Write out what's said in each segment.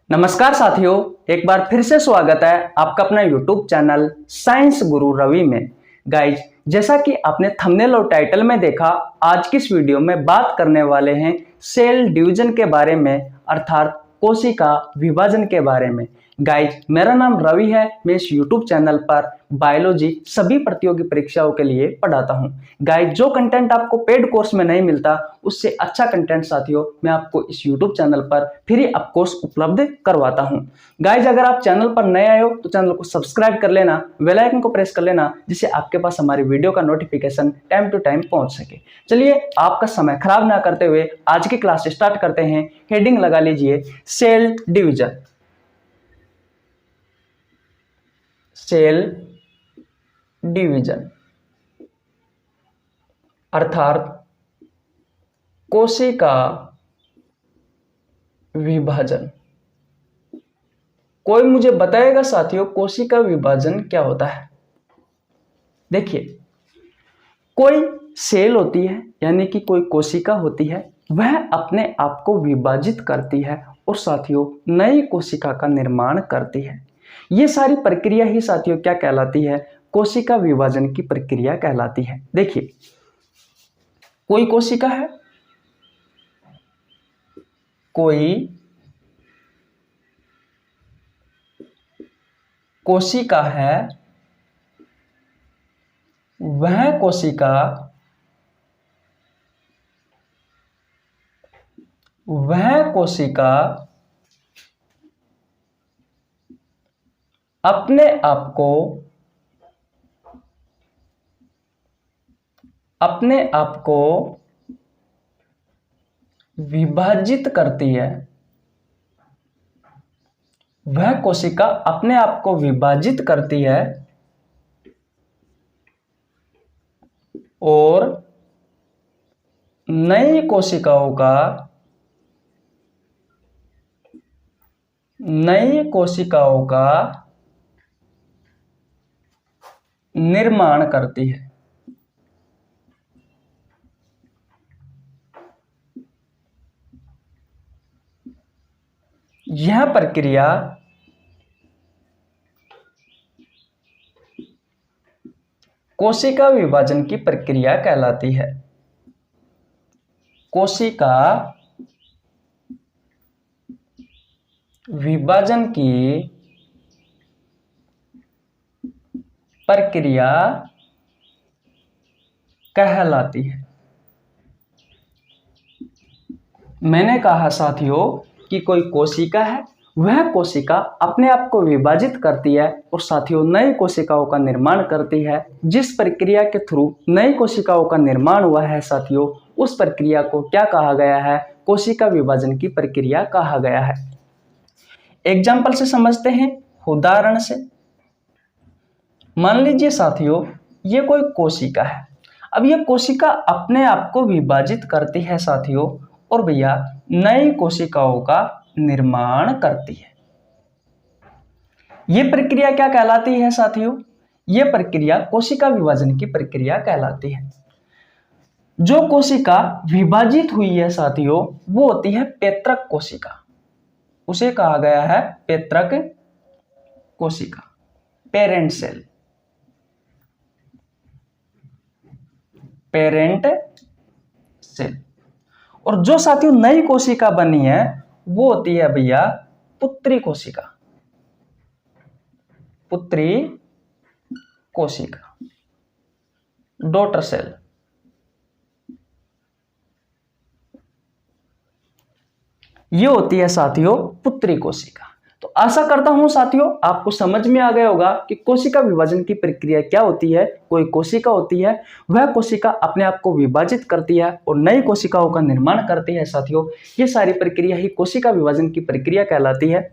नमस्कार साथियों, एक बार फिर से स्वागत है आपका अपना YouTube चैनल साइंस गुरु रवि में। गाइज, जैसा कि आपने थंबनेल और टाइटल में देखा, आज की इस वीडियो में बात करने वाले हैं सेल डिवीजन के बारे में, अर्थात कोशिका विभाजन के बारे में। गाइज, मेरा नाम रवि है। मैं इस YouTube चैनल पर बायोलॉजी सभी प्रतियोगी परीक्षाओं के लिए पढ़ाता हूं। गाइज, जो कंटेंट आपको पेड कोर्स में नहीं मिलता, उससे अच्छा कंटेंट साथियों मैं आपको इस YouTube चैनल पर फ्री ऑफ कोर्स उपलब्ध करवाता हूं। गाइज, अगर आप चैनल पर नए आए हो तो चैनल को सब्सक्राइब कर लेना, बेल आइकन को प्रेस कर लेना, जिससे आपके पास हमारी वीडियो का नोटिफिकेशन टाइम टू टाइम पहुंच सके। चलिए, आपका समय खराब ना करते हुए आज की क्लास स्टार्ट करते हैं। हेडिंग लगा लीजिए, सेल डिवीजन। सेल डिवीजन अर्थात कोशिका विभाजन। कोई मुझे बताएगा साथियों, कोशिका विभाजन क्या होता है? देखिए, कोई सेल होती है, यानी कि कोई कोशिका होती है, वह अपने आप को विभाजित करती है और साथियों नई कोशिका का निर्माण करती है। ये सारी प्रक्रिया ही साथियों क्या कहलाती है? कोशिका विभाजन की प्रक्रिया कहलाती है। देखिए, कोई कोशिका है, कोई कोशिका है, वह कोशिका अपने आप को विभाजित करती है। वह कोशिका अपने आप को विभाजित करती है और नई कोशिकाओं का निर्माण करती है। यह प्रक्रिया कोशिका विभाजन की प्रक्रिया कहलाती है। कोशिका विभाजन की प्रक्रिया कहलाती है। मैंने कहा साथियों कि कोई कोशिका है, वह कोशिका अपने आप को विभाजित करती है और साथियों नई कोशिकाओं का निर्माण करती है। जिस प्रक्रिया के थ्रू नई कोशिकाओं का निर्माण हुआ है साथियों, उस प्रक्रिया को क्या कहा गया है? कोशिका विभाजन की प्रक्रिया कहा गया है। एग्जाम्पल से समझते हैं, उदाहरण से। मान लीजिए साथियों, ये कोई कोशिका है। अब ये कोशिका अपने आप को विभाजित करती है साथियों, और भैया नई कोशिकाओं का निर्माण करती है। यह प्रक्रिया क्या कहलाती है साथियों? यह प्रक्रिया कोशिका विभाजन की प्रक्रिया कहलाती है। जो कोशिका विभाजित हुई है साथियों, वो होती है पैतृक कोशिका। उसे कहा गया है पैतृक कोशिका, पेरेंट सेल। Parent cell. और जो साथियों नई कोशिका बनी है, वो होती है भैया पुत्री कोशिका। पुत्री कोशिका, डॉटर सेल। ये होती है साथियों पुत्री कोशिका। तो आशा करता हूं साथियों आपको समझ में आ गया होगा कि कोशिका विभाजन की प्रक्रिया क्या होती है। कोई कोशिका होती है, वह कोशिका अपने आप को विभाजित करती है और नई कोशिकाओं का निर्माण करती है साथियों। ये सारी प्रक्रिया ही कोशिका विभाजन की प्रक्रिया कहलाती है।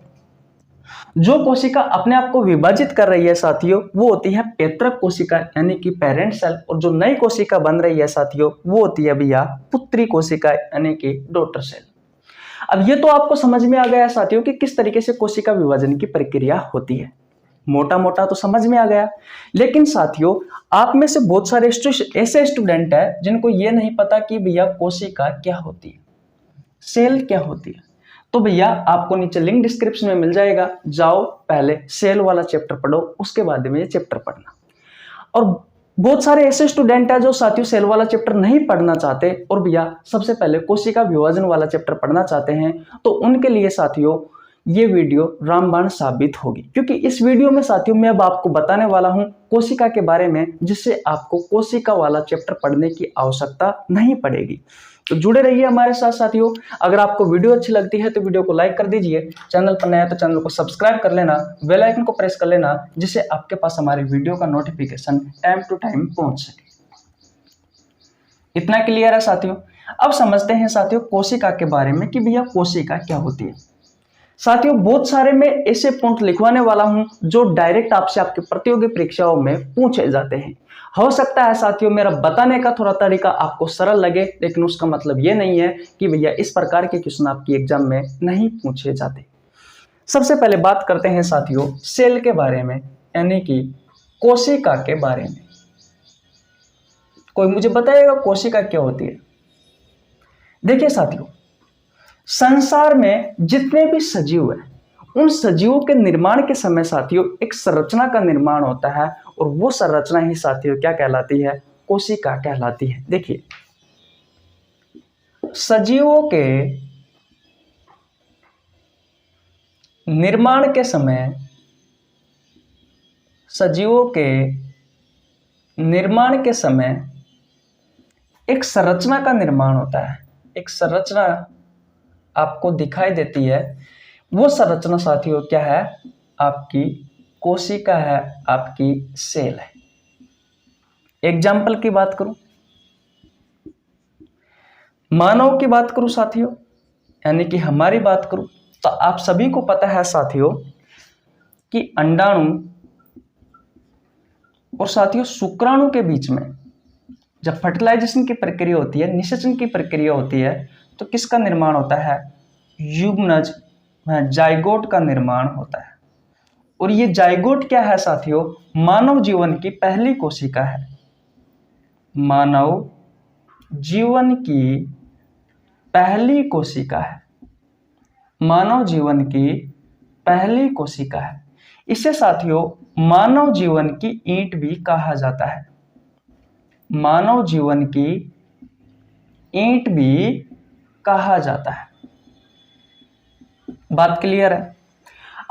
जो कोशिका अपने आप को विभाजित कर रही है साथियों, वो होती है पैतृक कोशिका, यानी कि पेरेंट सेल। और जो नई कोशिका बन रही है साथियों, वो होती है भैया पुत्री कोशिका, यानी कि डॉटर सेल। अब ये तो आपको समझ में आ गया साथियों कि किस तरीके से कोशिका विभाजन की प्रक्रिया होती है। मोटा मोटा तो समझ में आ गया, लेकिन साथियों आप में से बहुत सारे ऐसे स्टूडेंट हैं जिनको ये नहीं पता कि भैया कोशिका क्या होती है, सेल क्या होती है। तो भैया आपको नीचे लिंक डिस्क्रिप्शन में मिल जाएगा, जाओ पहले सेल वाला चैप्टर पढ़ो, उसके बाद में ये चैप्टर पढ़ना। और बहुत सारे ऐसे स्टूडेंट हैं जो साथियों सेल वाला चैप्टर नहीं पढ़ना चाहते और भैया सबसे पहले कोशिका विभाजन वाला चैप्टर पढ़ना चाहते हैं, तो उनके लिए साथियों ये वीडियो रामबाण साबित होगी, क्योंकि इस वीडियो में साथियों मैं अब आपको बताने वाला हूं कोशिका के बारे में, जिससे आपको कोशिका वाला चैप्टर पढ़ने की आवश्यकता नहीं पड़ेगी। तो जुड़े रहिए हमारे साथ साथियों। अगर आपको वीडियो अच्छी लगती है तो वीडियो को लाइक कर दीजिए, चैनल पर नया है तो चैनल को सब्सक्राइब कर लेना, बेल आइकन को प्रेस कर लेना, जिससे आपके पास हमारी वीडियो का नोटिफिकेशन टाइम टू टाइम पहुंच सके। इतना क्लियर है साथियों। अब समझते हैं साथियों कोशिका के बारे में कि भैया कोशिका क्या होती है। साथियों बहुत सारे मैं ऐसे पॉइंट लिखवाने वाला हूं जो डायरेक्ट आपसे आपके प्रतियोगी परीक्षाओं में पूछे जाते हैं। हो सकता है साथियों मेरा बताने का थोड़ा तरीका आपको सरल लगे, लेकिन उसका मतलब ये नहीं है कि भैया इस प्रकार के क्वेश्चन आपकी एग्जाम में नहीं पूछे जाते। सबसे पहले बात करते हैं साथियों सेल के बारे में, यानी कि कोशिका के बारे में। कोई मुझे बताएगा कोशिका क्या होती है? देखिए साथियों, संसार में जितने भी सजीव हैं उन सजीवों के निर्माण के समय साथियों एक संरचना का निर्माण होता है, और वो संरचना ही साथियों क्या कहलाती है? कोशिका कहलाती है। देखिए सजीवों के निर्माण के समय, सजीवों के निर्माण के समय एक संरचना का निर्माण होता है। एक संरचना आपको दिखाई देती है, वो संरचना साथियों क्या है? आपकी कोशिका है, आपकी सेल है। एग्जाम्पल की बात करूं, मानव की बात करूं साथियों, यानी कि हमारी बात करूं, तो आप सभी को पता है साथियों कि अंडाणु और साथियों शुक्राणु के बीच में जब फर्टिलाइजेशन की प्रक्रिया होती है, निषेचन की प्रक्रिया होती है, तो किसका निर्माण होता है? युग्मनज, जाइगोट का निर्माण होता है। और ये जाइगोट क्या है साथियों? मानव जीवन की पहली कोशिका है। मानव जीवन की पहली कोशिका है। मानव जीवन की पहली कोशिका है। इसे साथियों मानव जीवन की ईंट भी कहा जाता है। मानव जीवन की ईंट भी कहा जाता है। बात क्लियर है?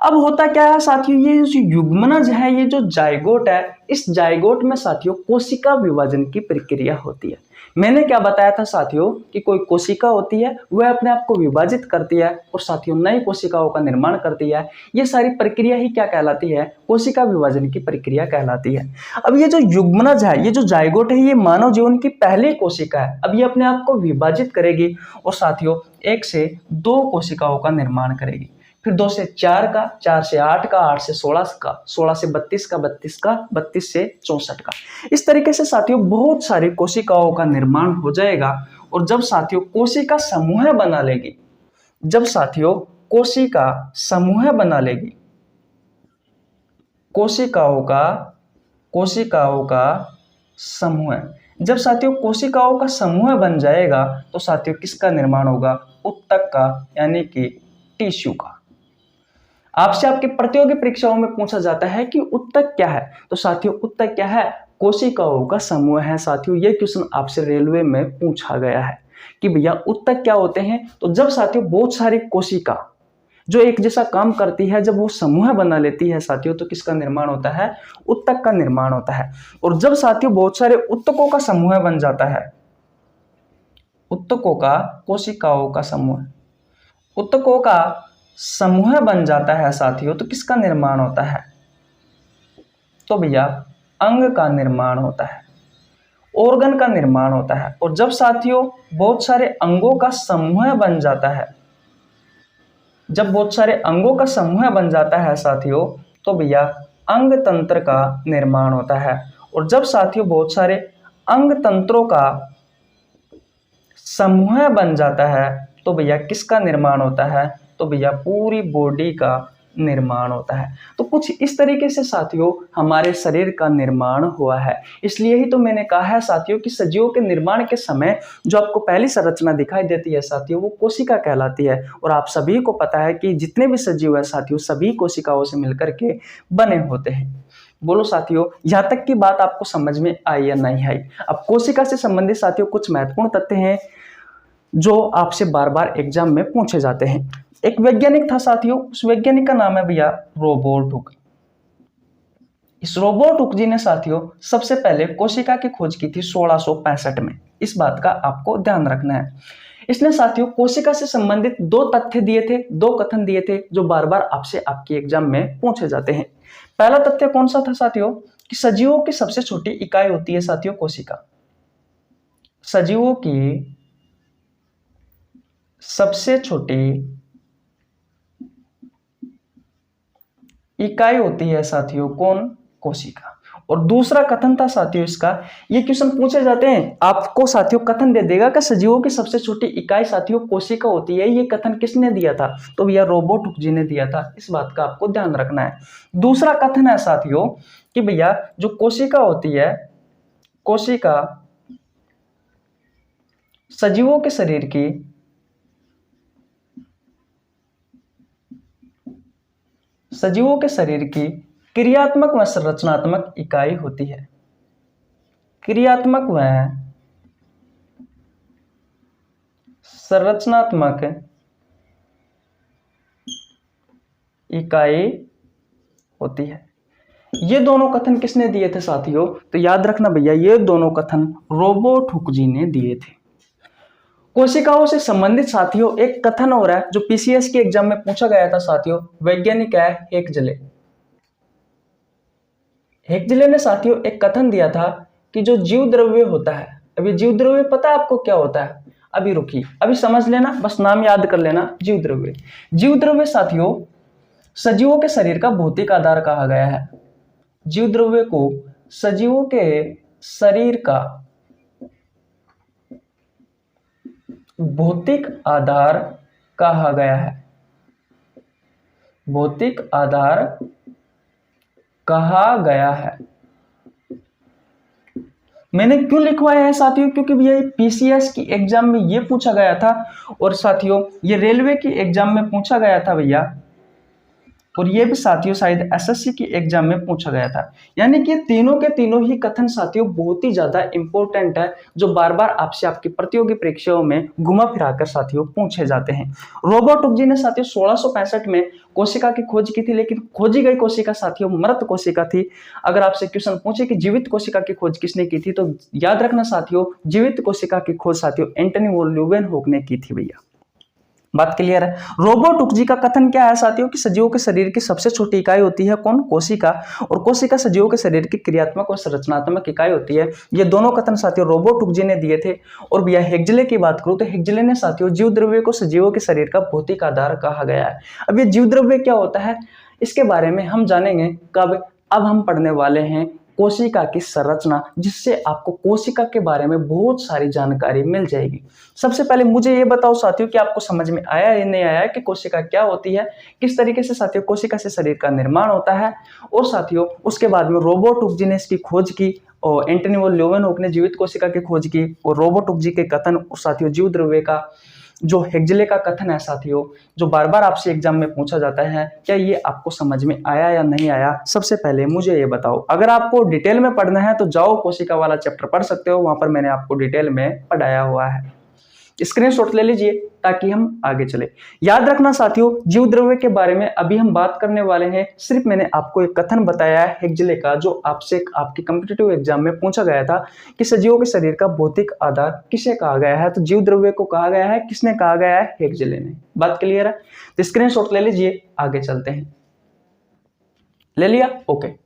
अब होता क्या है साथियों, ये जो युग्मनज है, ये जो जाइगोट है, इस जाइगोट में साथियों कोशिका विभाजन की प्रक्रिया होती है। मैंने क्या बताया था साथियों कि कोई कोशिका होती है, वह अपने आप को विभाजित करती है और साथियों नई कोशिकाओं का निर्माण करती है। ये सारी प्रक्रिया ही क्या कहलाती है? कोशिका विभाजन की प्रक्रिया कहलाती है। अब ये जो युग्मनज है, ये जो जाइगोट है, ये मानव जीवन की पहली कोशिका है। अब ये अपने आप को विभाजित करेगी और साथियों 1 से 2 कोशिकाओं का निर्माण करेगी, फिर 2 से 4 का, 4 से 8 का, 8 से 16 का, 16 से 32 का, 32 का, 32 से 64 का। इस तरीके से साथियों बहुत सारी कोशिकाओं का निर्माण हो जाएगा। और जब साथियों कोशिका समूह बना लेगी, जब साथियों कोशिका समूह बना लेगी, कोशिकाओं का समूह, जब साथियों कोशिकाओं का समूह बन जाएगा तो साथियों किसका निर्माण होगा? उत्तक का, यानी कि टिश्यू का। आपसे आपके प्रतियोगी परीक्षाओं में पूछा जाता है कि उत्तक क्या है, तो साथियों उत्तक क्या है? कोशिकाओं का समूह है। साथियों ये क्वेश्चन आपसे रेलवे में पूछा गया है कि भैया उत्तक क्या होते हैं। तो जब साथियों बहुत सारी कोशिका जो एक जैसा काम करती है, जब वो समूह बना लेती है साथियों, तो किसका निर्माण होता है? उत्तक का निर्माण होता है। और जब साथियों बहुत सारे उत्तकों का समूह बन जाता है, उत्तकों का, कोशिकाओं का समूह, उत्तकों का समूह बन जाता है साथियों, तो किसका निर्माण होता है? तो भैया अंग का निर्माण होता है, ऑर्गन का निर्माण होता है। और जब साथियों बहुत सारे अंगों का समूह बन जाता है, जब बहुत सारे अंगों का समूह बन जाता है साथियों, तो भैया अंग तंत्र का निर्माण होता है। और जब साथियों बहुत सारे अंग तंत्रों का समूह बन जाता है, तो भैया किसका निर्माण होता है? तो भैया पूरी बॉडी का निर्माण होता है। तो कुछ इस तरीके से साथियों हमारे शरीर का निर्माण हुआ है। इसलिए ही तो मैंने कहा है साथियों कि सजीवों के निर्माण के समय जो आपको पहली संरचना दिखाई देती है साथियों, वो कोशिका कहलाती है। और आप सभी को पता है कि जितने भी सजीव है साथियों, सभी कोशिकाओं से मिलकर के बने होते हैं। बोलो साथियों, यहां तक की बात आपको समझ में आई या नहीं आई? अब कोशिका से संबंधित साथियों कुछ महत्वपूर्ण तथ्य हैं जो आपसे बार बार एग्जाम में पूछे जाते हैं। एक वैज्ञानिक था साथियों, उस वैज्ञानिक का नाम है भैया रोबर्ट हुक। इस रोबर्ट हुक जी ने साथियों सबसे पहले कोशिका की खोज की थी 1665 में। इस बात का आपको ध्यान रखना है। इसने साथियों कोशिका से संबंधित दो तथ्य दिए थे, दो कथन दिए थे जो बार बार आपसे आपके एग्जाम में पूछे जाते हैं। पहला तथ्य कौन सा था साथियों? कि सजीवों की सबसे छोटी इकाई होती है साथियों कोशिका। सजीवों की सबसे छोटी इकाई होती है साथियों कौन? कोशिका। और दूसरा कथन था साथियों इसका, ये क्वेश्चन पूछे जाते हैं आपको साथियों, कथन दे देगा कि सजीवों की सबसे छोटी इकाई साथियों कोशिका होती है। ये कथन किसने दिया था? तो भैया रोबर्ट हुक जी ने दिया था। इस बात का आपको ध्यान रखना है। दूसरा कथन है साथियों कि भैया जो कोशिका होती है, कोशिका सजीवों के शरीर की सजीवों के शरीर की क्रियात्मक व संरचनात्मक इकाई होती है। क्रियात्मक व संरचनात्मक इकाई होती है। ये दोनों कथन किसने दिए थे साथियों? तो याद रखना भैया, ये दोनों कथन रोबर्ट हुक जी ने दिए थे। कोशिकाओं से संबंधित साथियों एक कथन हो रहा है जो पीसीएस के एग्जाम में पूछा गया था साथियों। वैज्ञानिक है हेक्जले। हेक्जले ने साथियों एक कथन दिया था कि जो जीव द्रव्य होता है, अभी जीव द्रव्य पता है आपको क्या होता है? अभी रुकिए, अभी समझ लेना, बस नाम याद कर लेना। जीव द्रव्य, जीव द्रव्य साथियों सजीवों के शरीर का भौतिक आधार कहा गया है। जीव द्रव्य को सजीवों के शरीर का भौतिक आधार कहा गया है। भौतिक आधार कहा गया है। मैंने क्यों लिखवाया है साथियों? क्योंकि ये पीसीएस की एग्जाम में ये पूछा गया था, और साथियों ये रेलवे की एग्जाम में पूछा गया था भैया, और ये भी साथियों शायद एसएससी की एग्जाम में पूछा गया था। यानी कि तीनों के तीनों ही कथन साथियों बहुत ही ज्यादा इंपॉर्टेंट है, जो बार बार आपसे आपकी प्रतियोगी परीक्षाओं में घुमा फिराकर साथियों पूछे जाते हैं। रोबर्ट हुक जी ने साथियों 1665 में कोशिका की खोज की थी, लेकिन खोजी गई कोशिका साथियों मृत कोशिका थी। अगर आपसे क्वेश्चन पूछे कि जीवित कोशिका की खोज किसने की थी, तो याद रखना साथियों जीवित कोशिका की खोज साथियों एंटनी वॉन ल्यूवेनहॉक ने की थी भैया। बात क्लियर है? रोबर्ट हुक जी का कथन क्या है साथियों कि सजीवों के शरीर की सबसे छोटी इकाई होती है कौन? कोशिका। और कोशिका सजीवों के शरीर की क्रियात्मक और संरचनात्मक इकाई होती है। ये दोनों कथन साथियों रोबर्ट हुक जी ने दिए थे। और भैया हेक्जले की बात करूं तो हेक्जले ने साथियों जीव द्रव्य को सजीवों के शरीर का भौतिक आधार कहा गया है। अब ये जीव द्रव्य क्या होता है इसके बारे में हम जानेंगे कब? अब हम पढ़ने वाले हैं कोशिका की संरचना, जिससे आपको कोशिका के बारे में बहुत सारी जानकारी मिल जाएगी। सबसे पहले मुझे ये बताओ साथियों कि आपको समझ में आया या नहीं आया कि कोशिका क्या होती है, किस तरीके से साथियों कोशिका से शरीर का निर्माण होता है। और साथियों उसके बाद में रोबर्ट हुक जी ने इसकी खोज की, और एंटनी वॉन ल्यूवेनहॉक ने जीवित कोशिका की खोज की। और रोबर्ट हुक जी के कथन साथियों जीव द्रव्य का जो हेक्जले का कथन है साथियों, जो बार बार आपसे एग्जाम में पूछा जाता है, क्या ये आपको समझ में आया या नहीं आया? सबसे पहले मुझे ये बताओ। अगर आपको डिटेल में पढ़ना है तो जाओ कोशिका वाला चैप्टर पढ़ सकते हो, वहां पर मैंने आपको डिटेल में पढ़ाया हुआ है। स्क्रीनशॉट ले लीजिए ताकि हम आगे चले। याद रखना साथियों जीव द्रव्य के बारे में अभी हम बात करने वाले हैं। सिर्फ मैंने आपको एक कथन बताया है हेक्जले का, जो आपसे आपके कॉम्पिटिटिव एग्जाम में पूछा गया था कि सजीवों के शरीर का भौतिक आधार किसे कहा गया है। तो जीव द्रव्य को कहा गया है, किसने कहा गया है? हेक्जले ने। बात क्लियर है? तो स्क्रीनशॉट ले लीजिए, आगे चलते हैं। ले लिया? ओके।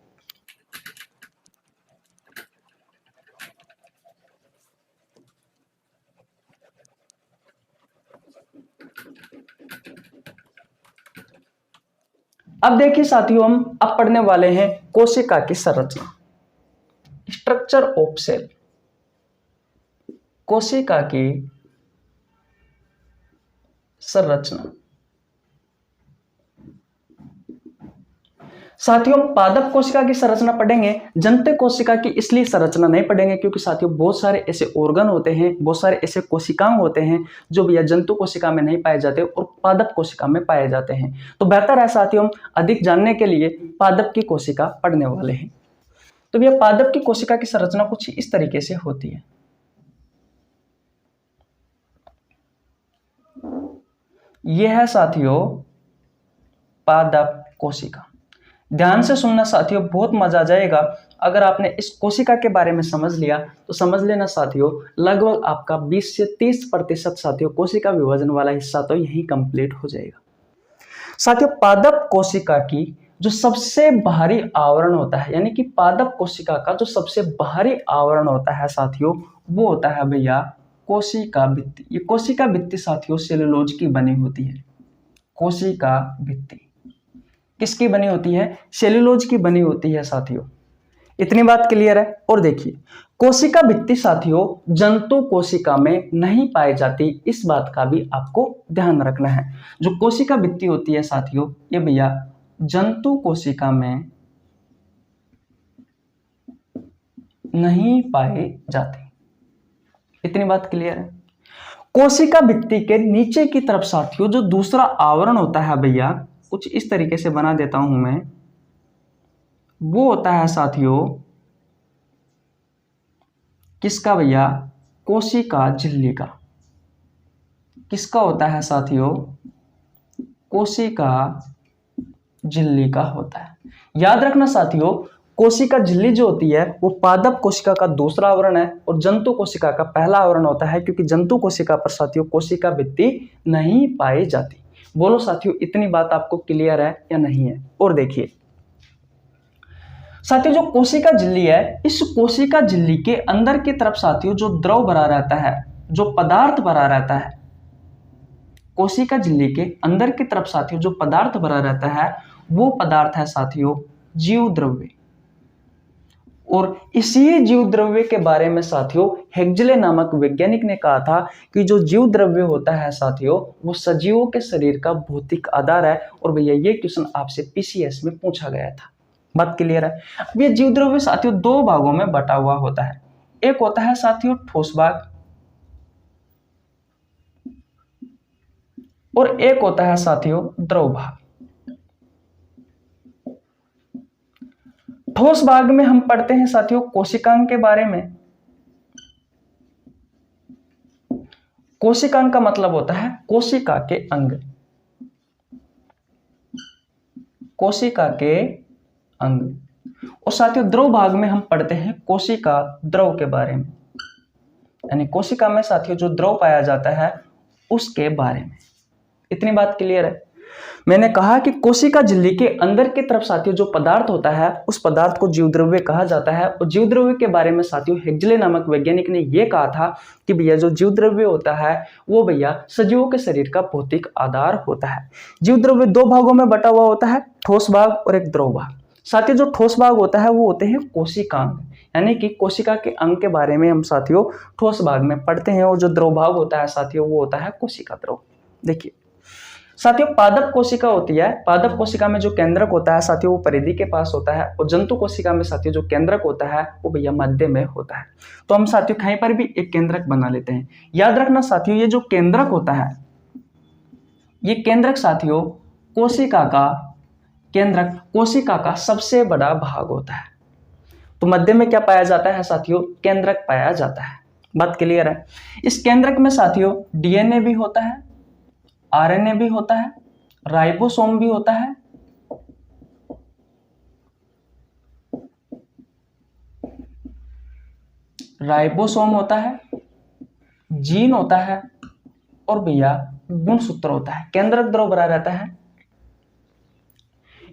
अब देखिए साथियों हम अब पढ़ने वाले हैं कोशिका की संरचना, स्ट्रक्चर ऑफ सेल। कोशिका की संरचना। साथियों पादप कोशिका की संरचना पढ़ेंगे, जंतु कोशिका की इसलिए संरचना नहीं पढ़ेंगे क्योंकि साथियों बहुत सारे ऐसे ऑर्गन होते हैं, बहुत सारे ऐसे कोशिकांग होते हैं जो भैया जंतु कोशिका में नहीं पाए जाते और पादप कोशिका में पाए जाते हैं। तो बेहतर है साथियों अधिक जानने के लिए पादप की कोशिका पढ़ने वाले हैं। तो भैया पादप की कोशिका की संरचना कुछ इस तरीके से होती है। यह है साथियों पादप कोशिका। ध्यान से सुनना साथियों, बहुत मजा आ जाएगा। अगर आपने इस कोशिका के बारे में समझ लिया तो समझ लेना साथियों लगभग आपका 20 से 30% साथियों कोशिका विभाजन वाला हिस्सा तो यही कंप्लीट हो जाएगा। साथियों पादप कोशिका की जो सबसे बाहरी आवरण होता है, यानी कि पादप कोशिका का जो सबसे बाहरी आवरण होता है साथियों, वो होता है भैया कोशिका भित्ति। ये कोशिका भित्ति साथियों सेलुलोज की बनी होती है। कोशिका भित्ति किसकी बनी होती है? सेलुलोज की बनी होती है साथियों। इतनी बात क्लियर है। और देखिए कोशिका भित्ति साथियों जंतु कोशिका में नहीं पाई जाती, इस बात का भी आपको ध्यान रखना है। जो कोशिका भित्ति होती है साथियों ये भैया जंतु कोशिका में नहीं पाए जाते। इतनी बात क्लियर है। कोशिका भित्ति के नीचे की तरफ साथियों जो दूसरा आवरण होता है भैया, कुछ इस तरीके से बना देता हूं मैं, वो होता है साथियों किसका भैया? कोशिका झिल्ली का। किसका होता है साथियों? कोशिका झिल्ली का होता है। याद रखना साथियों कोशिका झिल्ली जो होती है वो पादप कोशिका का दूसरा आवरण है और जंतु कोशिका का पहला आवरण होता है, क्योंकि जंतु कोशिका पर साथियों कोशिका भित्ति नहीं पाई जाती। बोलो साथियों इतनी बात आपको क्लियर है या नहीं है? और देखिए साथियों जो कोशिका झिल्ली है, इस कोशिका झिल्ली के अंदर की तरफ साथियों जो द्रव भरा रहता है, जो पदार्थ भरा रहता है, कोशिका झिल्ली के अंदर की तरफ साथियों जो पदार्थ भरा रहता है वो पदार्थ है साथियों जीव द्रव्य। और इसी जीव द्रव्य के बारे में साथियों हेग्जले नामक वैज्ञानिक ने कहा था कि जो जीव द्रव्य होता है साथियों वो सजीवों के शरीर का भौतिक आधार है। और भैया ये क्वेश्चन आपसे पीसीएस में पूछा गया था। बात क्लियर है। अब ये जीव द्रव्य साथियों दो भागों में बटा हुआ होता है। एक होता है साथियों ठोस भाग और एक होता है साथियों द्रव भाग। ठोस भाग में हम पढ़ते हैं साथियों कोशिकांग के बारे में। कोशिकांग का मतलब होता है कोशिका के अंग। कोशिका के अंग। और साथियों द्रव भाग में हम पढ़ते हैं कोशिका द्रव के बारे में, यानी कोशिका में साथियों जो द्रव पाया जाता है उसके बारे में। इतनी बात क्लियर है। मैंने कहा कि कोशिका झिल्ली के अंदर की तरफ साथियों जो पदार्थ होता है उस पदार्थ को जीव द्रव्य कहा जाता है। और जीव द्रव्य के बारे में साथियों हेग्जले नामक वैज्ञानिक ने यह कहा था कि भैया जो जीव द्रव्य होता है वो भैया सजीवों के शरीर का भौतिक आधार होता है। जीव द्रव्य दो भागों में बटा हुआ होता है, ठोस भाग और एक द्रव भाग। साथियों जो ठोस भाग होता है वो होते हैं कोशिकांग, यानी कि कोशिका के अंग के बारे में हम साथियों ठोस भाग में पढ़ते हैं। और जो द्रव भाग होता है साथियों वो होता है कोशिका द्रव। देखिए साथियों पादप कोशिका होती है, पादप कोशिका में जो केंद्रक होता है साथियों वो परिधि के पास होता है। और जंतु कोशिका में साथियों जो केंद्रक होता है वो भैया मध्य में होता है। तो हम साथियों कहीं पर भी एक केंद्रक बना लेते हैं। याद रखना साथियों ये जो केंद्रक होता है, ये केंद्रक साथियों कोशिका का केंद्रक कोशिका का सबसे बड़ा भाग होता है। तो मध्य में क्या पाया जाता है साथियों? केंद्रक पाया जाता है। बात क्लियर है। इस केंद्रक में साथियों डीएनए भी होता है, आरएनए भी होता है, राइबोसोम भी होता है, राइबोसोम होता है, जीन होता है और भैया गुणसूत्र होता है। केंद्रक द्रव भरा रहता है।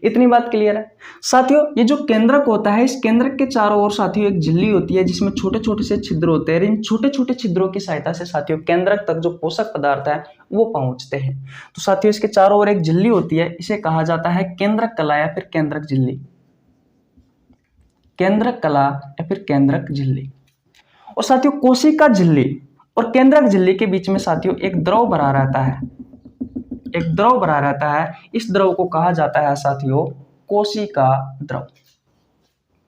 इतनी बात क्लियर है। साथियों ये जो केंद्रक होता है इस केंद्रक के चारों ओर साथियों एक झिल्ली होती है जिसमें छोटे छोटे से छिद्र होते हैं। इन छोटे छोटे छिद्रों की सहायता से साथियों केंद्रक तक जो पोषक पदार्थ है वो पहुंचते हैं। तो साथियों इसके चारों ओर एक झिल्ली होती है, इसे कहा जाता है केंद्रक कला या फिर केंद्रक झिल्ली। केंद्रक कला या फिर केंद्रक झिल्ली। और साथियों कोशिका झिल्ली और केंद्रक झिल्ली के बीच में साथियों एक द्रव भरा रहता है, एक द्रव भरा रहता है। इस द्रव को कहा जाता है साथियों कोशिका द्रव।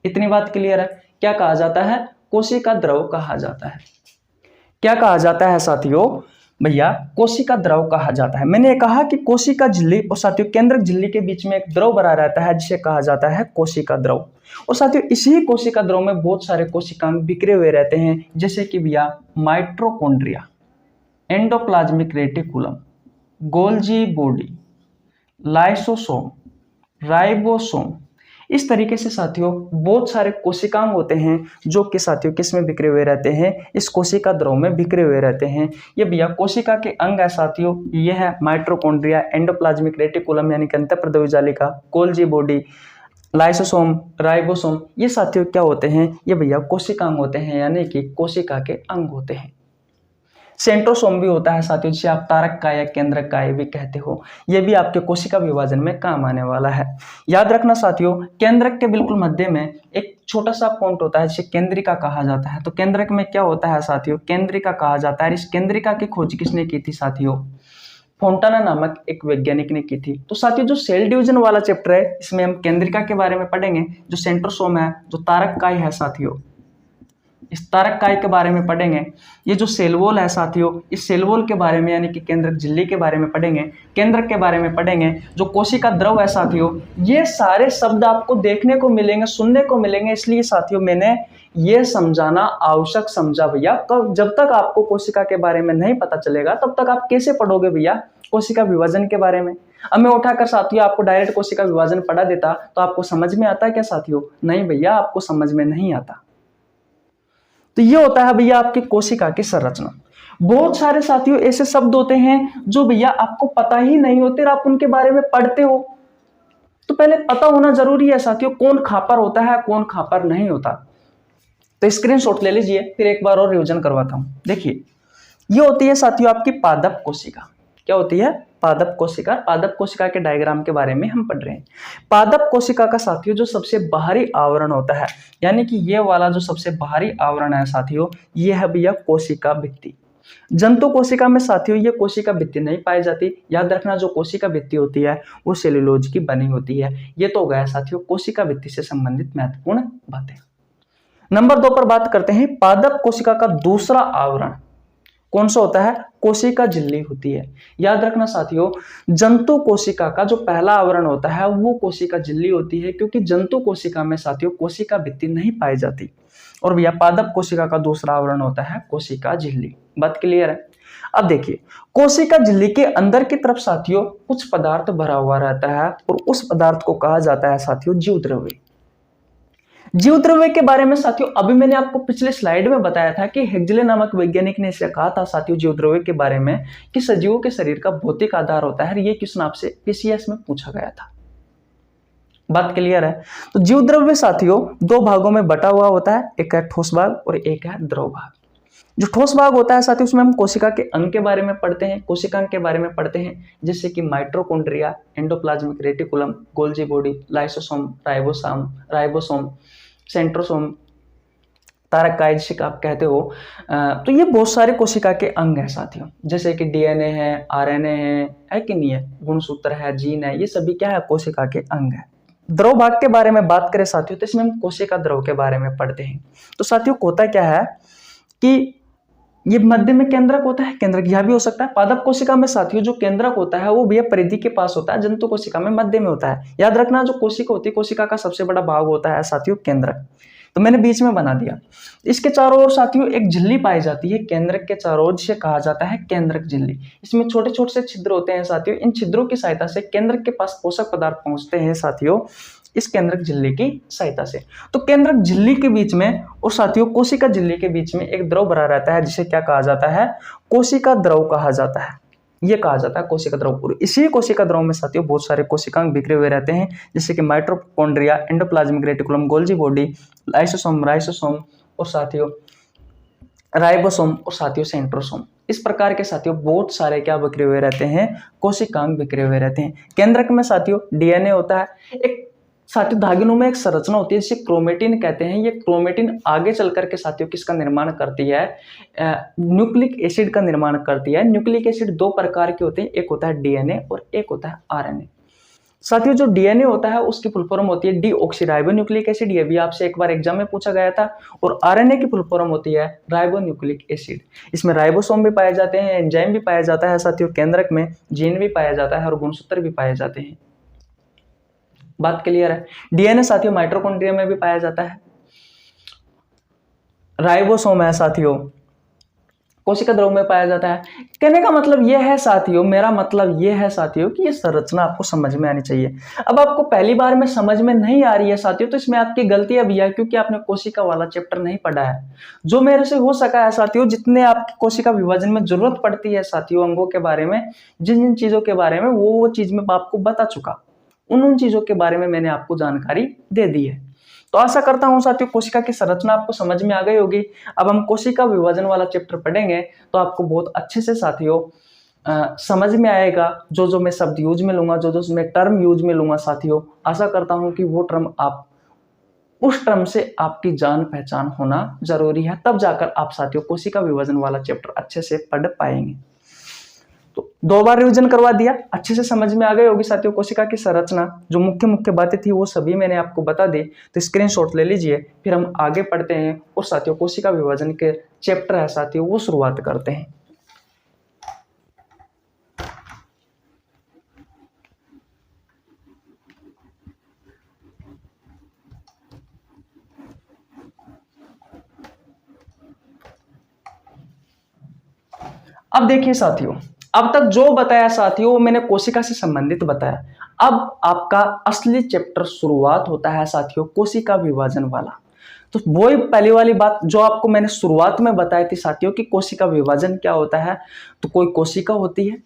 इतनी बात क्लियर है। क्या कहा जाता है? कोशिका द्रव कहा जाता है। क्या कहा जाता है साथियों? भैया कोशिका द्रव कहा जाता है। मैंने कहा कि कोशिका झिल्ली और साथियों केंद्रक झिल्ली के बीच में एक द्रव बना रहता है जिसे कहा जाता है कोशिका द्रव। और साथियों इसी कोशिका द्रव में बहुत सारे कोशिकांग बिखरे हुए रहते हैं, जैसे कि भैया mitochondria, endoplasmic reticulum, Golgi body, lysosome, ribosome. इस तरीके से साथियों बहुत सारे कोशिकांग होते हैं जो कि साथियों किस में बिखरे हुए रहते हैं? इस कोशिका द्रव में बिखरे हुए रहते हैं। ये भैया कोशिका के अंग है साथियों। ये है माइटोकॉन्ड्रिया, एंडोप्लाज्मिक रेटिकुलम यानी कि अंतःप्रद्रव्य जालिका, गोल्जी बॉडी, लाइसोसोम, राइबोसोम। ये साथियों क्या होते हैं? ये भैया कोशिकांग होते हैं, यानी कि कोशिका के अंग होते हैं। सेंट्रोसोम भी होता है साथियों, जिसे आप तारक काय या केंद्रक काय भी कहते हो। यह भी आपके कोशिका विभाजन में काम आने वाला है। याद रखना साथियों, केंद्रक के बिल्कुल मध्य में एक छोटा सा पॉइंट होता है जिसे केंद्रिका कहा जाता है। तो केंद्रक में क्या होता है साथियों? केंद्रिका कहा जाता है। इस केंद्रिका की खोज किसने की थी साथियों? फोंटाना नामक एक वैज्ञानिक ने की थी। तो साथियों जो सेल डिवीजन वाला चैप्टर है इसमें हम केंद्रिका के बारे में पढ़ेंगे। जो सेंट्रोसोम है, जो तारक काय है साथियों, इस तारक काय के बारे में पढ़ेंगे। ये जो सेल वॉल है साथियों, इस सेल वॉल के बारे में यानी कि केंद्रक झिल्ली के बारे में पढ़ेंगे, केंद्रक के बारे में पढ़ेंगे। जो कोशिका द्रव है साथियों, ये सारे शब्द आपको देखने को मिलेंगे, सुनने को मिलेंगे। इसलिए साथियों मैंने ये समझाना आवश्यक समझा भैया। जब तक आपको कोशिका के बारे में नहीं पता चलेगा तब तक आप कैसे पढ़ोगे भैया कोशिका विभाजन के बारे में? अब मैं उठाकर साथियों आपको डायरेक्ट कोशिका विभाजन पढ़ा देता तो आपको समझ में आता है क्या साथियों? नहीं भैया, आपको समझ में नहीं आता। तो ये होता है भैया आपकी कोशिका की संरचना। बहुत सारे साथियों ऐसे शब्द होते हैं जो भैया आपको पता ही नहीं होते और आप उनके बारे में पढ़ते हो। तो पहले पता होना जरूरी है साथियों, कौन खापर होता है, कौन खापर नहीं होता। तो स्क्रीनशॉट ले लीजिए, फिर एक बार और रिवीजन करवाता हूं। देखिए ये होती है साथियों आपकी पादप कोशिका। क्या होती है? पादप कोशिका। पादप कोशिका के डायग्राम के बारे में हम पढ़ रहे हैं। पादप कोशिका का साथियों जो सबसे बाहरी आवरण होता है, यानी कि ये वाला जो सबसे बाहरी आवरण है साथियों, ये है भैया कोशिका भित्ति। जंतु कोशिका में साथियों ये कोशिका भित्ति नहीं पाई जाती। याद रखना जो कोशिका भित्ति होती है वो सेल्यूलोज की बनी होती है। ये तो हो गया साथियों कोशिका भित्ति से संबंधित महत्वपूर्ण बातें। नंबर 2 पर बात करते हैं। पादप कोशिका का दूसरा आवरण कौन सा होता है? कोशिका झिल्ली होती है। याद रखना साथियों, जंतु कोशिका का जो पहला आवरण होता है वो कोशिका झिल्ली होती है, क्योंकि जंतु कोशिका में साथियों कोशिका भित्ति नहीं पाई जाती। और भैया पादप कोशिका का दूसरा आवरण होता है कोशिका झिल्ली। बात क्लियर है? अब देखिए कोशिका झिल्ली के अंदर की तरफ साथियों कुछ पदार्थ भरा हुआ रहता है और उस पदार्थ को कहा जाता है साथियों जीव द्रव्य। जीव द्रव्य के बारे में साथियों अभी मैंने आपको पिछले स्लाइड में बताया था कि हेग्जले नामक वैज्ञानिक ने इसे कहा था साथियों जीव द्रव्य के बारे में कि सजीवों के शरीर का भौतिक आधार होता है। ये क्वेश्चन आपसे पीसीएस में पूछा गया था। बात क्लियर है? तो जीव द्रव्य साथियों 2 भागों में बटा हुआ होता है, एक है ठोस भाग और एक है द्रव भाग। जो ठोस भाग होता है साथियों उसमें हम कोशिका के अंग के बारे में पढ़ते हैं, कोशिकांग के बारे में पढ़ते हैं, जैसे कि mitochondria, endoplasmic reticulum, Golgi body, lysosome, ribosome, centrosome, तारक काय जिसे आप कहते हो। तो ये बहुत सारे कोशिका के अंग हैं साथियों, जैसे कि डीएनए है, आरएनए है कि नहीं है, गुणसूत्र है, जीन है, ये सभी क्या है? कोशिका के अंग है। द्रव भाग के बारे में बात करें साथियों तो इसमें हम कोशिका द्रव के बारे में पढ़ते हैं। तो साथियों होता क्या है कि ये मध्य में केंद्रक होता है, केंद्रक यह भी हो सकता है। पादप कोशिका में साथियों जो केंद्रक होता है वो भैया परिधि के पास होता है, जंतु कोशिका में मध्य में होता है। याद रखना जो कोशिका होती है कोशिका का सबसे बड़ा भाग होता है साथियों केंद्रक, तो मैंने बीच में बना दिया। इसके चारों ओर साथियों एक झिल्ली पाई जाती है केंद्रक के चारों ओर, जिसे कहा जाता है केंद्रक झिल्ली। इसमें छोटे छोटे से छिद्र होते हैं साथियों, इन छिद्रों की सहायता से केंद्रक के पास पोषक पदार्थ पहुंचते हैं साथियों इस केंद्रक झिल्ली की सहायता से। तो केंद्रक झिल्ली के बीच में और साथियों कोशिका झिल्ली के बीच में एक द्रव भरा रहता है जिसे क्या कहा जाता है? कोशिका द्रव कहा जाता है। ये कहा जाता है कोशिका द्रव। इसी कोशिका द्रव में साथियों बहुत सारे कोशिकांग बिखरे हुए रहते हैं, जैसे कि mitochondria, endoplasmic reticulum, Golgi body, lysosome, और साथियों राइबोसोम और साथियों सेंट्रोसोम। इस प्रकार के साथियों बहुत सारे क्या बिखरे हुए रहते हैं? कोशिकांग बिखरे हुए रहते हैं। केंद्रक में साथियों डीएनए होता है, एक साथियों धागेनों में एक संरचना होती है जिसे क्रोमेटिन कहते हैं। ये क्रोमेटिन आगे चल करके साथियों किसका निर्माण करती है? न्यूक्लिक एसिड का निर्माण करती है। न्यूक्लिक एसिड 2 प्रकार के होते हैं, एक होता है डीएनए और एक होता है आरएनए। साथियों जो डीएनए होता है उसकी फुल फॉर्म होती है डीऑक्सीराइबोन्यूक्लिक एसिड, ये भी आपसे एक बार एग्जाम में पूछा गया था। और आरएनए की फुल फॉर्म होती है राइबोन्यूक्लिक एसिड। इसमें राइबोसोम भी पाए जाते हैं, एंजाइम भी पाया जाता है साथियों, केंद्रक में जीन भी पाया जाता है और गुणसूत्र भी पाए जाते हैं। बात क्लियर है। डीएनए साथियों माइटोकॉन्ड्रिया में भी पाया जाता है। राइबोसोम है साथियों कोशिका द्रव्य में पाया जाता है। कहने का मतलब यह है साथियों, मेरा मतलब यह है साथियों कि ये संरचना आपको समझ में आनी चाहिए। अब आपको पहली बार में समझ में नहीं आ रही है साथियों, तो इसमें आपकी गलती अभी है क्योंकि आपने कोशिका वाला चैप्टर नहीं पढ़ा है। जो मेरे से हो सका है साथियों, जितने आपकी कोशिका विभाजन में जरूरत पड़ती है साथियों, अंगों के बारे में, जिन जिन चीजों के बारे में, वो चीज मैं आपको बता चुका, उन चीजों के बारे में मैंने आपको जानकारी दे दी है। तो आशा करता हूं साथियों कोशिका की संरचना आपको समझ में आ गई होगी। अब हम कोशिका विभाजन वाला चैप्टर पढ़ेंगे तो आपको बहुत अच्छे से साथियों समझ में आएगा। जो जो मैं शब्द यूज में लूंगा, जो जो मैं टर्म यूज में लूंगा साथियों, आशा करता हूं कि वो टर्म आप उस टर्म से आपकी जान पहचान होना जरूरी है, तब जाकर आप साथियों कोशिका विभाजन वाला चैप्टर अच्छे से पढ़ पाएंगे। तो 2 बार रिवीजन करवा दिया, अच्छे से समझ में आ गई होगी साथियों कोशिका की संरचना। जो मुख्य मुख्य बातें थी वो सभी मैंने आपको बता दी, तो स्क्रीनशॉट ले लीजिए। फिर हम आगे पढ़ते हैं और साथियों कोशिका विभाजन के चैप्टर है साथियों वो शुरुआत करते हैं। अब देखिए साथियों, अब तक जो बताया साथियों वो मैंने कोशिका से संबंधित बताया। अब आपका असली चैप्टर शुरुआत होता है साथियों कोशिका विभाजन वाला। तो वही पहली वाली बात जो आपको मैंने शुरुआत में बताई थी साथियों कि कोशिका विभाजन क्या होता है। तो कोई कोशिका होती है,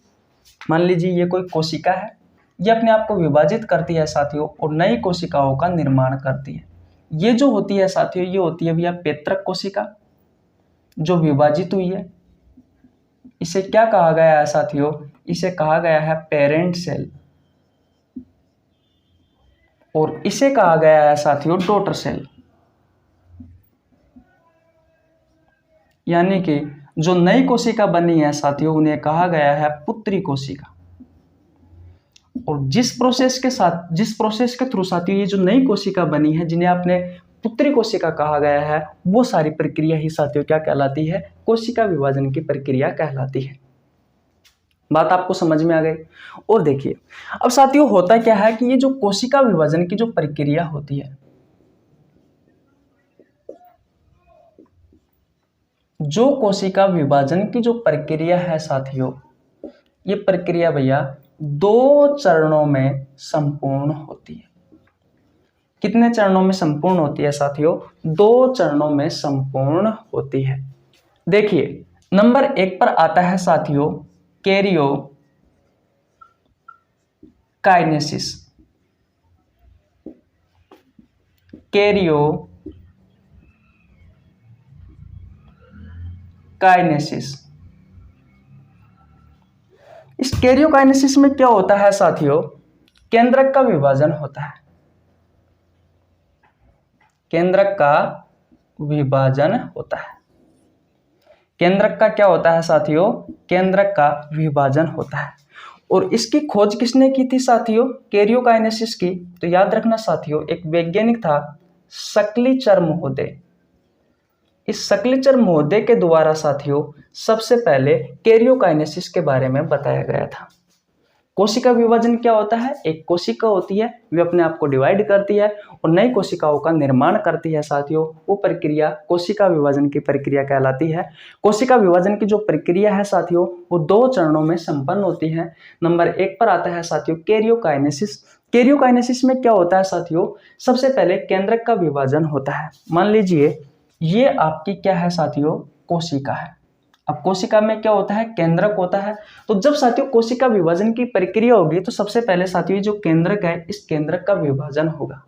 मान लीजिए ये कोई कोशिका है, ये अपने आप को विभाजित करती है साथियों और नई कोशिकाओं का निर्माण करती है। ये जो होती है साथियों, ये होती है भैया पेत्रक कोशिका जो विभाजित हुई है। इसे क्या कहा गया है साथियों, इसे कहा गया है पेरेंट सेल, और इसे कहा गया है साथियों डॉटर सेल। यानी कि जो नई कोशिका बनी है साथियों उन्हें कहा गया है पुत्री कोशिका। और जिस प्रोसेस के थ्रू साथियों ये जो नई कोशिका बनी है, जिन्हें आपने पुत्री कोशिका कहा गया है, वो सारी प्रक्रिया ही साथियों क्या कहलाती है, कोशिका विभाजन की प्रक्रिया कहलाती है। बात आपको समझ में आ गई। और देखिए अब साथियों होता क्या है कि ये जो कोशिका विभाजन की जो प्रक्रिया होती है, जो कोशिका विभाजन की जो प्रक्रिया है साथियों, ये प्रक्रिया भैया 2 चरणों में संपूर्ण होती है। कितने चरणों में संपूर्ण होती है साथियों, 2 चरणों में संपूर्ण होती है। देखिए नंबर 1 पर आता है साथियों कैरियो काइनेसिस। Cairo kinesis. इस कैरियोकाइनेसिस में क्या होता है साथियों, केंद्रक का विभाजन होता है। केंद्रक का विभाजन होता है। केंद्रक का क्या होता है साथियों, केंद्रक का विभाजन होता है। और इसकी खोज किसने की थी साथियों, कैरियोकाइनेसिस की? तो याद रखना साथियों एक वैज्ञानिक था शकलीचर महोदय। इस शकलीचर महोदय के द्वारा साथियों सबसे पहले कैरियोकाइनेसिस के बारे में बताया गया था। कोशिका विभाजन क्या होता है, एक कोशिका होती है वे अपने आप को डिवाइड करती है और नई कोशिकाओं का निर्माण करती है साथियों, वो प्रक्रिया कोशिका विभाजन की प्रक्रिया कहलाती है। कोशिका विभाजन की जो प्रक्रिया है साथियों वो 2 चरणों में संपन्न होती है। नंबर 1 पर आता है साथियों कैरियोकाइनेसिस। कैरियोकाइनेसिस में क्या होता है साथियों, सबसे पहले केंद्रक का विभाजन होता है। मान लीजिए ये आपकी क्या है साथियों, कोशिका है। अब कोशिका में क्या होता है, केंद्रक होता है। तो जब साथियों कोशिका विभाजन की प्रक्रिया होगी तो सबसे पहले साथियों जो केंद्रक है इस केंद्रक का विभाजन होगा।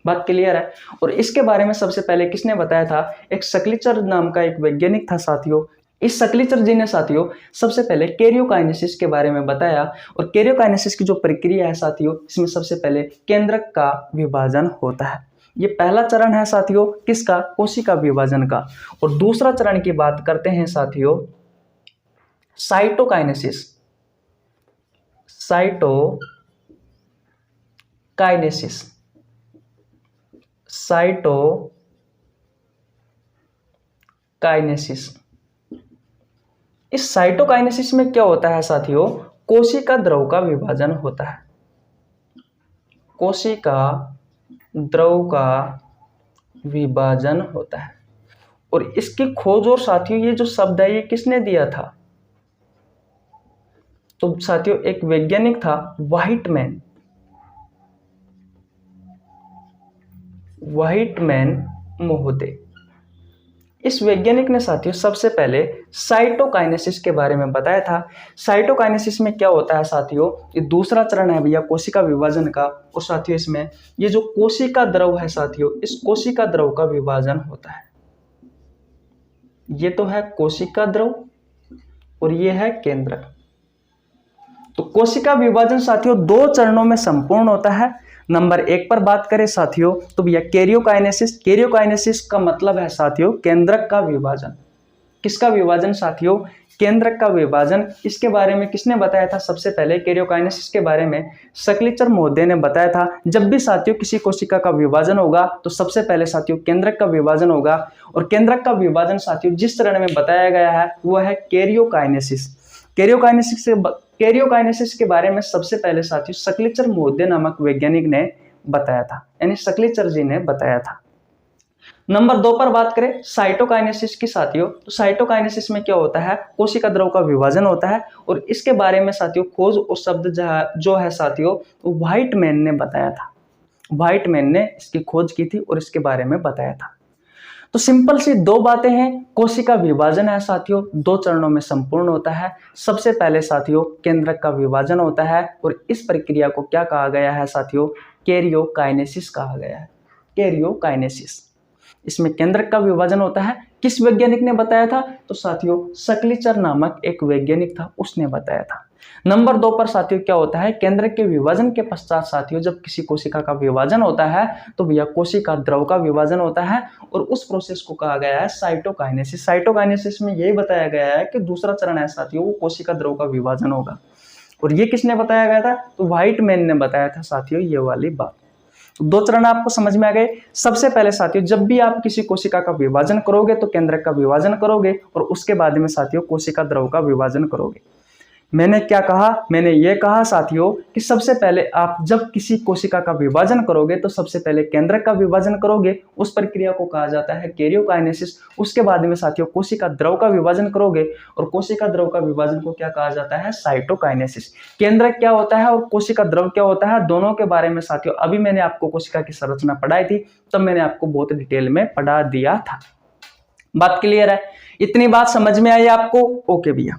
बात क्लियर है। और इसके बारे में सबसे पहले किसने बताया था, एक शकलीचर नाम का एक वैज्ञानिक था साथियों। इस शकलीचर जी ने साथियों सबसे पहले कैरियोकाइनेसिस के बारे में बताया। और कैरियोकाइनेसिस की जो प्रक्रिया है साथियों इसमें सबसे पहले केंद्रक का विभाजन होता है। ये पहला चरण है साथियों किसका, कोशिका विभाजन का। और दूसरा चरण की बात करते हैं साथियों साइटोकाइनेसिस। Kinesis, cytokinesis. इस साइटोकाइनेसिस में क्या होता है साथियों, कोशिका द्रव का विभाजन होता है। कोशिका द्रव का विभाजन होता है। और इसकी खोज और साथियों ये जो शब्द है ये किसने दिया था, तो साथियों एक वैज्ञानिक था व्हाइटमैन महोदय। इस वैज्ञानिक ने साथियों सबसे पहले साइटोकाइनेसिस के बारे में बताया था। साइटोकाइनेसिस में क्या होता है साथियों, ये दूसरा चरण है भैया कोशिका विभाजन का। और साथियों इसमें ये जो कोशिका द्रव है साथियों, इस कोशिका द्रव का विभाजन होता है। ये तो है कोशिका द्रव और ये है केंद्रक। तो कोशिका विभाजन साथियों दो चरणों में संपूर्ण होता है। नंबर 1 पर बात करें साथियों तो भैया कैरियोकाइनेसिस। कैरियोकाइनेसिस का मतलब है साथियों केंद्रक का विभाजन। किसका विभाजन साथियों, केंद्रक का विभाजन। इसके बारे में किसने बताया था, सबसे पहले कैरियोकाइनेसिस के बारे में सकलीचर महोदय ने बताया था। जब भी साथियों किसी कोशिका का विभाजन होगा तो सबसे पहले साथियों केंद्रक का विभाजन होगा। और केंद्रक का विभाजन साथियों जिस चरण में बताया गया है वो है कैरियोकाइनेसिस। कैरियोकाइनेसिस के बारे में सबसे पहले साथियों सकलीचर महोदय नामक वैज्ञानिक ने बताया था, यानी सकलीचर जी ने बताया था। नंबर 2 पर बात करें साइटोकाइनेसिस की साथियों, तो साइटोकाइनेसिस में क्या होता है, कोशिका द्रव का विभाजन होता है। और इसके बारे में साथियों खोज और शब्द जो है साथियों वो व्हाइटमैन ने बताया था। व्हाइटमैन ने इसकी खोज की थी और इसके बारे में बताया था। तो सिंपल सी दो बातें हैं, कोशिका विभाजन है साथियों 2 चरणों में संपूर्ण होता है। सबसे पहले साथियों केंद्रक का विभाजन होता है और इस प्रक्रिया को क्या कहा गया है साथियों, कैरियोकाइनेसिस कहा गया है। कैरियोकाइनेसिस, इसमें केंद्रक का विभाजन होता है। किस वैज्ञानिक ने बताया था, तो साथियों सकलीचर नामक एक वैज्ञानिक था, उसने बताया था। नंबर 2 पर साथियों क्या होता है, केंद्रक के विभाजन के पश्चात साथियों जब किसी कोशिका का विभाजन होता है तो भैया कोशिका द्रव का विभाजन होता है और उस प्रोसेस को कहा गया है साइटोकाइनेसिस। साइटोकाइनेसिस में यही बताया गया है कि दूसरा चरण है साथियों वो कोशिका द्रव का विभाजन होगा। और ये किसने बताया गया था, तो व्हाइटमैन ने बताया था साथियों ये वाली बात। 2 चरण आपको समझ में आ गए। सबसे पहले साथियों जब भी आप किसी कोशिका का विभाजन करोगे तो केंद्रक का विभाजन करोगे और उसके बाद में साथियों कोशिका द्रव का विभाजन करोगे। मैंने क्या कहा, मैंने ये कहा साथियों कि सबसे पहले आप जब किसी कोशिका का विभाजन करोगे तो सबसे पहले केंद्रक का विभाजन करोगे, उस प्रक्रिया को कहा जाता है कैरियोकाइनेसिस। उसके बाद में साथियों कोशिका द्रव का विभाजन करोगे और कोशिका द्रव का विभाजन को क्या कहा जाता है, साइटोकाइनेसिस। केंद्रक क्या होता है और कोशिका द्रव क्या होता है, दोनों के बारे में साथियों अभी मैंने आपको कोशिका की संरचना पढ़ाई थी, तब मैंने आपको बहुत डिटेल में पढ़ा दिया था। बात क्लियर है, इतनी बात समझ में आई आपको? ओके भैया,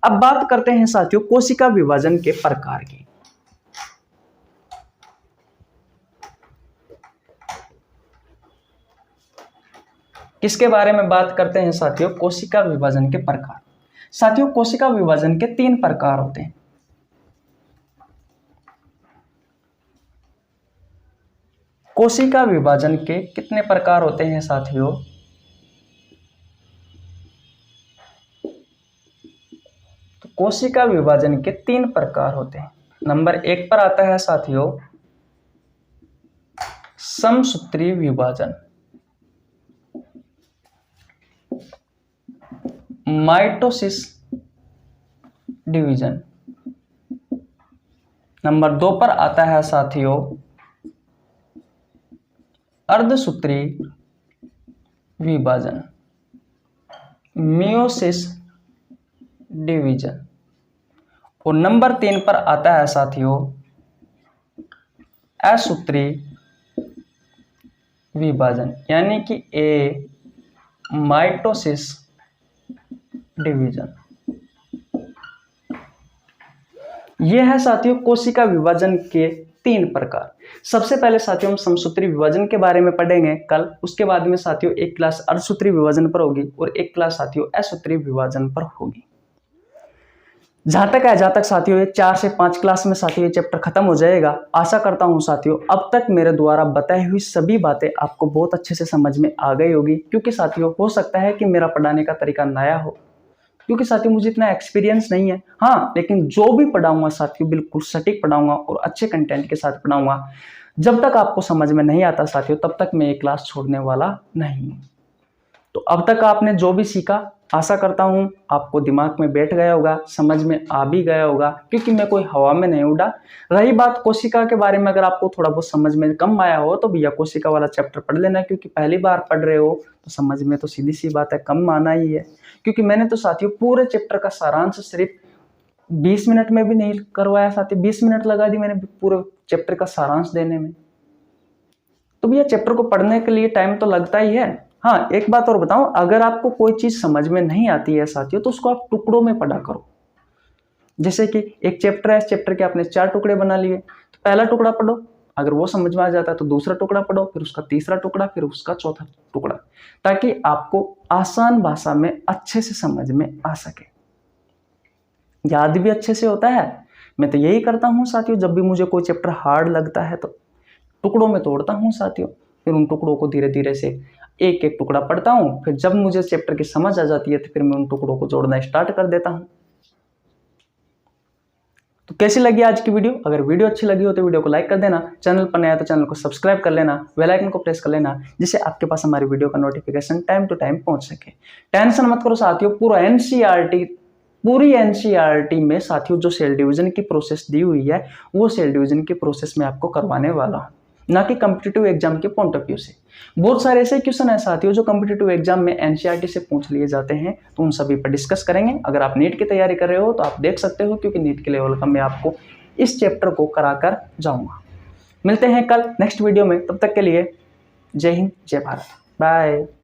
अब बात करते हैं साथियों कोशिका विभाजन के प्रकार की। किसके बारे में बात करते हैं साथियों, कोशिका विभाजन के प्रकार। साथियों कोशिका विभाजन के 3 प्रकार होते हैं। कोशिका विभाजन के कितने प्रकार होते हैं साथियों, कोशिका विभाजन के 3 प्रकार होते हैं। नंबर 1 पर आता है साथियों समसूत्री विभाजन, माइटोसिस डिवीजन। नंबर 2 पर आता है साथियों अर्धसूत्री विभाजन, मियोसिस डिवीजन। और नंबर 3 पर आता है साथियों असूत्री विभाजन, यानी कि ए माइटोसिस डिवीजन। यह है साथियों कोशिका विभाजन के 3 प्रकार। सबसे पहले साथियों हम समसूत्री विभाजन के बारे में पढ़ेंगे कल, उसके बाद में साथियों एक क्लास अर्धसूत्री विभाजन पर होगी और एक क्लास साथियों असूत्री विभाजन पर होगी। जहां तक साथियों ये 4 से 5 क्लास में साथियों ये चैप्टर खत्म हो जाएगा। आशा करता हूं साथियों अब तक मेरे द्वारा बताई हुई सभी बातें आपको बहुत अच्छे से समझ में आ गई होगी, क्योंकि साथियों हो सकता है कि मेरा पढ़ाने का तरीका नया हो, क्योंकि साथियों मुझे इतना एक्सपीरियंस नहीं है। हाँ, लेकिन जो भी पढ़ाऊंगा साथियों बिल्कुल सटीक पढ़ाऊंगा और अच्छे कंटेंट के साथ पढ़ाऊंगा। जब तक आपको समझ में नहीं आता साथियों, तब तक मैं ये क्लास छोड़ने वाला नहीं हूँ। तो अब तक आपने जो भी सीखा, आशा करता हूँ आपको दिमाग में बैठ गया होगा, समझ में आ भी गया होगा, क्योंकि मैं कोई हवा में नहीं उड़ा। रही बात कोशिका के बारे में, अगर आपको थोड़ा बहुत समझ में कम आया हो तो भैया कोशिका वाला चैप्टर पढ़ लेना, क्योंकि पहली बार पढ़ रहे हो तो समझ में तो सीधी सी बात है कम आना ही है। क्योंकि मैंने तो साथियों पूरे चैप्टर का सारांश सिर्फ 20 मिनट में भी नहीं करवाया साथियों, 20 मिनट लगा दी मैंने पूरे चैप्टर का सारांश देने में। तो भैया चैप्टर को पढ़ने के लिए टाइम तो लगता ही है। हाँ, एक बात और बताऊं, अगर आपको कोई चीज समझ में नहीं आती है साथियों, तो उसको आप टुकड़ों में पढ़ा करो। जैसे कि एक चैप्टर है, इस चैप्टर के आपने 4 टुकड़े बना लिए, तो पहला टुकड़ा पढ़ो, अगर वो समझ में आ जाता है तो दूसरा टुकड़ा पढ़ो, फिर उसका तीसरा टुकड़ा, फिर उसका चौथा टुकड़ा, ताकि आपको आसान भाषा में अच्छे से समझ में आ सके। याद भी अच्छे से होता है। मैं तो यही करता हूँ साथियों, जब भी मुझे कोई चैप्टर हार्ड लगता है तो टुकड़ों में तोड़ता हूँ साथियों, फिर उन टुकड़ों को धीरे धीरे से एक एक टुकड़ा पढ़ता हूँ, फिर जब मुझे चैप्टर की समझ आ जाती है तो फिर मैं उन टुकड़ों को जोड़ना स्टार्ट कर देता हूँ। तो कैसी लगी आज की वीडियो? अगर वीडियो अच्छी लगी हो तो वीडियो को लाइक कर देना, चैनल पर नया तो चैनल को सब्सक्राइब कर लेना, बेल आइकन को प्रेस कर लेना, जिससे आपके पास हमारी वीडियो का नोटिफिकेशन टाइम टू टाइम पहुंच सके। टेंशन मत करो साथियों, पूरी एनसीईआरटी में साथियों जो सेल डिवीजन की प्रोसेस दी हुई है, वो सेल डिवीजन की प्रोसेस में आपको करवाने वाला हूँ, ना कि कॉम्पिटिटिव एग्जाम के पॉइंट ऑफ व्यू से। बहुत सारे ऐसे क्वेश्चन है साथियों जो कॉम्पिटिटिव एग्जाम में एनसीईआरटी से पूछ लिए जाते हैं, तो उन सभी पर डिस्कस करेंगे। अगर आप नीट की तैयारी कर रहे हो तो आप देख सकते हो, क्योंकि नीट के लेवल का मैं आपको इस चैप्टर को कराकर जाऊंगा। मिलते हैं कल नेक्स्ट वीडियो में, तब तक के लिए जय हिंद, जय भारत, बाय।